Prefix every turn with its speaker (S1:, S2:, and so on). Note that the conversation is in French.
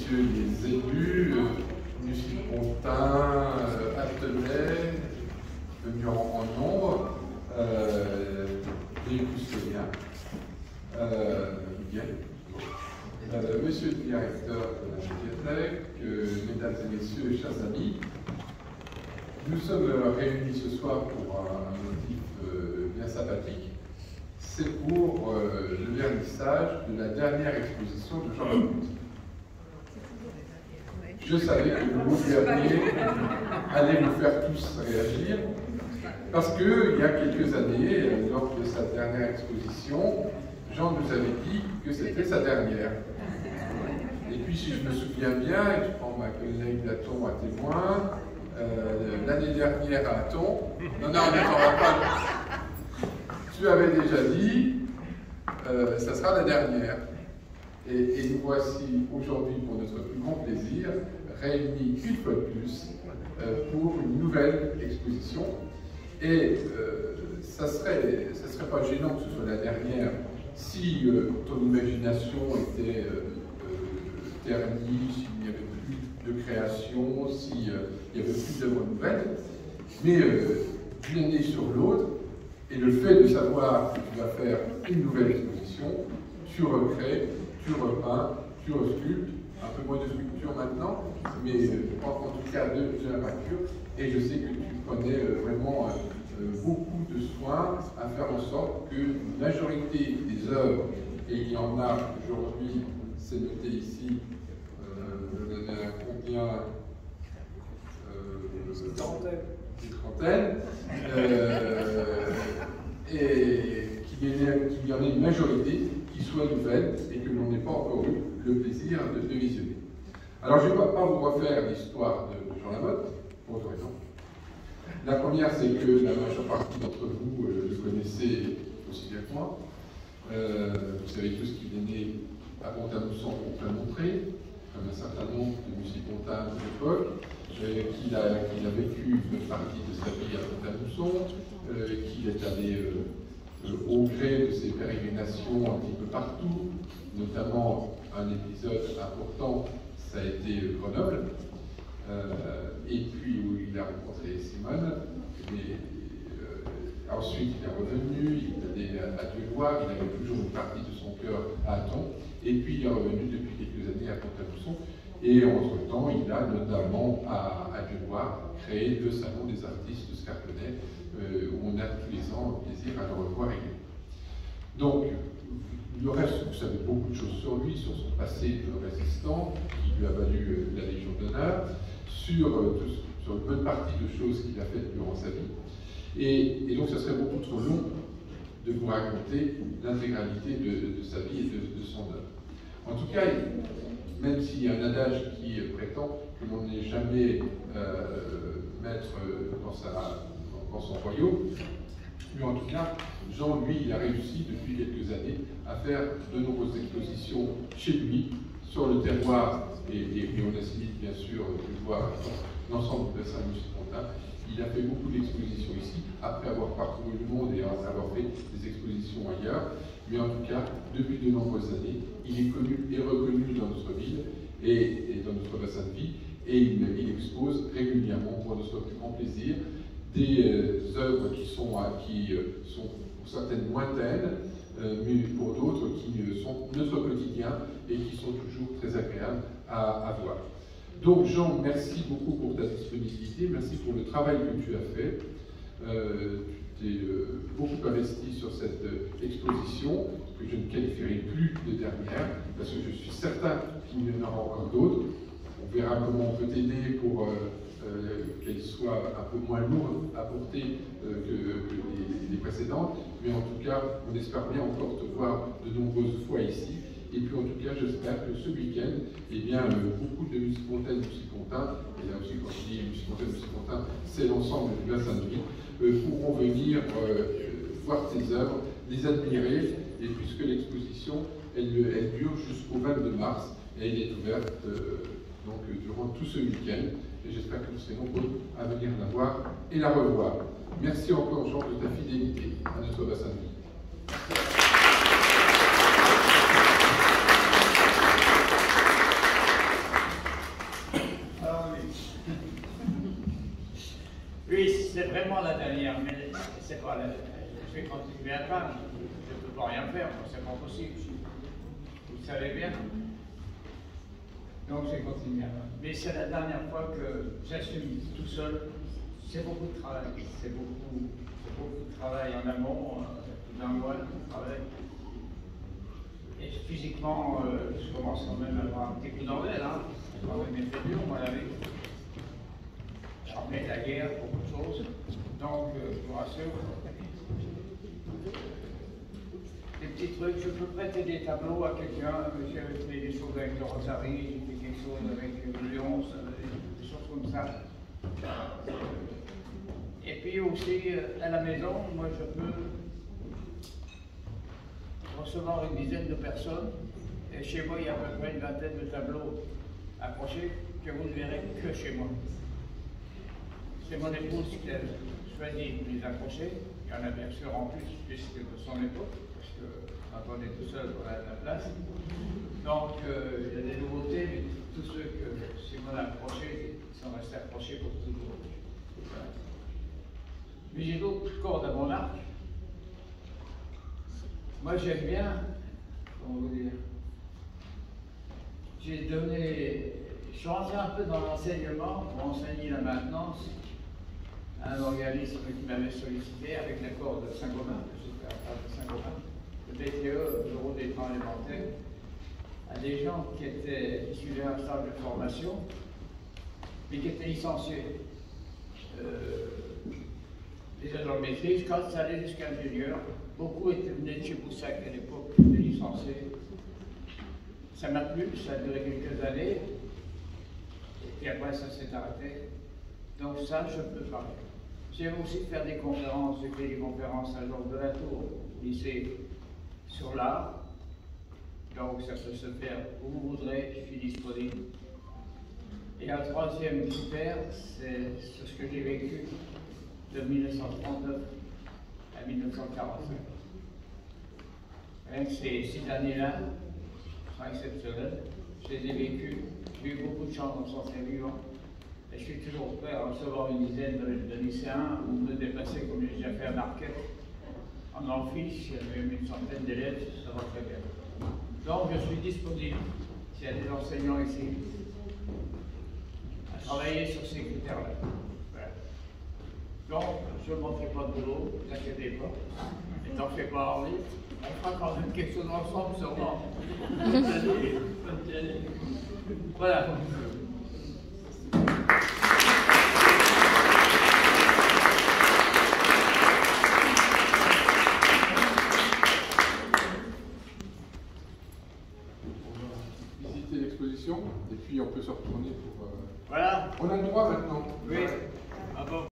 S1: messieurs les élus, Mussy-Pontin, Attenay, venus en nombre, des custodiens, monsieur le directeur de la médiathèque, mesdames et messieurs, chers amis, nous sommes réunis ce soir pour un motif bien sympathique. C'est pour le vernissage de la dernière exposition de Jean Lambert. Je savais que le mot dernier allait vous faire tous réagir, parce qu'il y a quelques années, lors de sa dernière exposition, Jean nous avait dit que c'était sa dernière. Et puis, si je me souviens bien, et je prends ma collègue Laton à témoin, l'année dernière à Aton, non, on n'attendra pas. Tu avais déjà dit, ça sera la dernière. Et nous voici aujourd'hui, pour notre plus grand plaisir, réunis une fois de plus pour une nouvelle exposition. Et ça serait pas gênant que ce soit la dernière si ton imagination était ternie, s'il n'y avait plus de création, s'il n'y avait plus d'œuvres nouvelles. Mais d'une année sur l'autre, et le fait de savoir que tu vas faire une nouvelle exposition, tu recrées, tu repeins, tu resculptes, un peu moins de sculpture maintenant, mais en tout cas de la peinture, et je sais que tu prenais vraiment beaucoup de soin à faire en sorte que la majorité des œuvres, et il y en a aujourd'hui, c'est noté ici, combien des trentaines, et qu'il y en ait une majorité qui soit nouvelle et que l'on n'ait pas encore eu le plaisir de visionner. Alors je ne vais pas vous refaire l'histoire de Jean Lamotte, pour deux raisons. La première, c'est que la majeure partie d'entre vous le connaissez aussi bien que moi. Vous savez tous qu'il est né à Pont-à-Mousson, pour Montré, comme un certain nombre de Mussy-Pontin de l'époque, qu'il a vécu une partie de sa vie à Pont-à-Mousson, qu'il est allé au gré de ses pérégrinations un petit peu partout, notamment un épisode important, ça a été Grenoble, et puis où il a rencontré Simone, ensuite il est revenu, il est allé à Dieulouard, il avait toujours une partie de son cœur à Aton, et puis il est revenu depuis quelques années à Pont-à-Mousson, et entre-temps il a notamment à Dieulouard créé le salon des artistes de Scarpenay, où on a tous les ans le plaisir à le revoir régulièrement. Donc, le reste, vous savez beaucoup de choses sur lui, sur son passé de résistant, qui lui a valu la Légion d'honneur, sur une bonne partie de choses qu'il a faites durant sa vie. Et donc, ça serait beaucoup trop long de vous raconter l'intégralité de sa vie et de son œuvre. En tout cas, même s'il y a un adage qui prétend que l'on n'est jamais maître dans son royaume, mais en tout cas, Jean, lui, il a réussi depuis quelques années à faire de nombreuses expositions chez lui, sur le terroir, et on a signé bien sûr de voir l'ensemble de Saint-Mussy-Pontin. Il a fait beaucoup d'expositions ici, après avoir parcouru le monde et avoir fait des expositions ailleurs. Mais en tout cas, depuis de nombreuses années, il est connu et reconnu dans notre ville et dans notre bassin de vie, et il expose régulièrement, pour notre plus grand plaisir, des œuvres qui sont pour certaines lointaines, mais pour d'autres qui sont notre quotidien et qui sont toujours très agréables à voir. Donc Jean, merci beaucoup pour ta disponibilité, merci pour le travail que tu as fait. Tu t'es beaucoup investi sur cette exposition, que je ne qualifierai plus de dernière, parce que je suis certain qu'il y en aura encore d'autres. On verra comment on peut t'aider pour qu'elle soit un peu moins lourde à porter que les précédentes, mais en tout cas, on espère bien encore te voir de nombreuses fois ici. Et puis en tout cas, j'espère que ce week-end, eh bien, beaucoup de Mussy-Pontaines, Mussy-Pontin, et là aussi quand je dis Mussy-Pontaines, Mussy-Pontin, c'est l'ensemble du bassin de vie, pourront venir voir tes œuvres, les admirer, et puisque l'exposition, elle dure jusqu'au 22 mars, et elle est ouverte donc, durant tout ce week-end. Et j'espère que vous serez nombreux à venir la voir et la revoir. Merci encore, Jean, de ta fidélité à notre bassin de vie.
S2: vraiment la dernière, mais c'est pas la. Je vais continuer à peindre. Je ne peux pas rien faire, c'est pas possible. Vous le savez bien. Donc j'ai continué à peindre. Mais c'est la dernière fois que j'assume tout seul. C'est beaucoup de travail. C'est beaucoup de travail en amont, d'un mois de travail. Et physiquement, je commence quand même à avoir un petit coup d'envers, hein. J'ai quand même été dur, moi, la vie. J'en mets la guerre, beaucoup de choses. Donc, je vous rassure. Des petits trucs, je peux prêter des tableaux à quelqu'un. J'ai fait des choses avec le Rosary, j'ai fait quelque chose avec le Léon, des choses comme ça. Et puis aussi, à la maison, moi, je peux recevoir une dizaine de personnes. Et chez moi, il y a à peu près une vingtaine de tableaux accrochés que vous ne verrez que chez moi. C'est mon épouse qui a choisi de les accrocher. Il y en a bien sûr en plus, puisque de son époque, parce que quand on est tout seul, on a de la place. Donc, il y a des nouveautés, mais tous ceux que Simon a accrochés sont restés accrochés pour toujours. Voilà. Mais j'ai d'autres cordes à mon arc. Moi, j'aime bien, comment vous dire, je suis rentré un peu dans l'enseignement pour enseigner la maintenance à un organisme qui m'avait sollicité avec l'accord de Saint-Gobain, j'étais à part de Saint-Gobain, le BTE, Bureau des Travaux Alimentaires, à des gens qui étaient issus d'un stage de formation, mais qui étaient licenciés. Déjà dans le métier, quand ça allait jusqu'à ingénieur, beaucoup étaient venus de chez Boussac à l'époque, étaient licenciés. Ça m'a plu, ça a duré quelques années, et puis après ça s'est arrêté. Donc ça, je peux parler. J'aime aussi faire des conférences, j'ai fait des conférences à Georges de la Tour, au lycée, sur l'art. Donc ça peut se faire où vous voudrez, je suis disponible. Et un troisième critère, c'est ce que j'ai vécu de 1939 à 1945. Rien que ces 6 années-là sont exceptionnelles. Je les ai vécues. J'ai eu beaucoup de chance dans son ancien vivant. Et je suis toujours prêt à recevoir une dizaine de lycéens ou me déplacer comme j'ai déjà fait à Marquette. En amphi, s'il y avait une centaine d'élèves, ça va très bien. Donc je suis disponible, s'il y a des enseignants ici, à travailler sur ces critères-là. Voilà. Donc, je ne manquerai pas de boulot, ne vous inquiétez pas. Et t'en fais pas, Henri. On fera quand même quelque chose ensemble, sûrement. Voilà.
S1: Visiter l'exposition, et puis on peut se retourner pour...
S2: Voilà.
S1: On a le droit maintenant.
S2: Oui. Ah bon.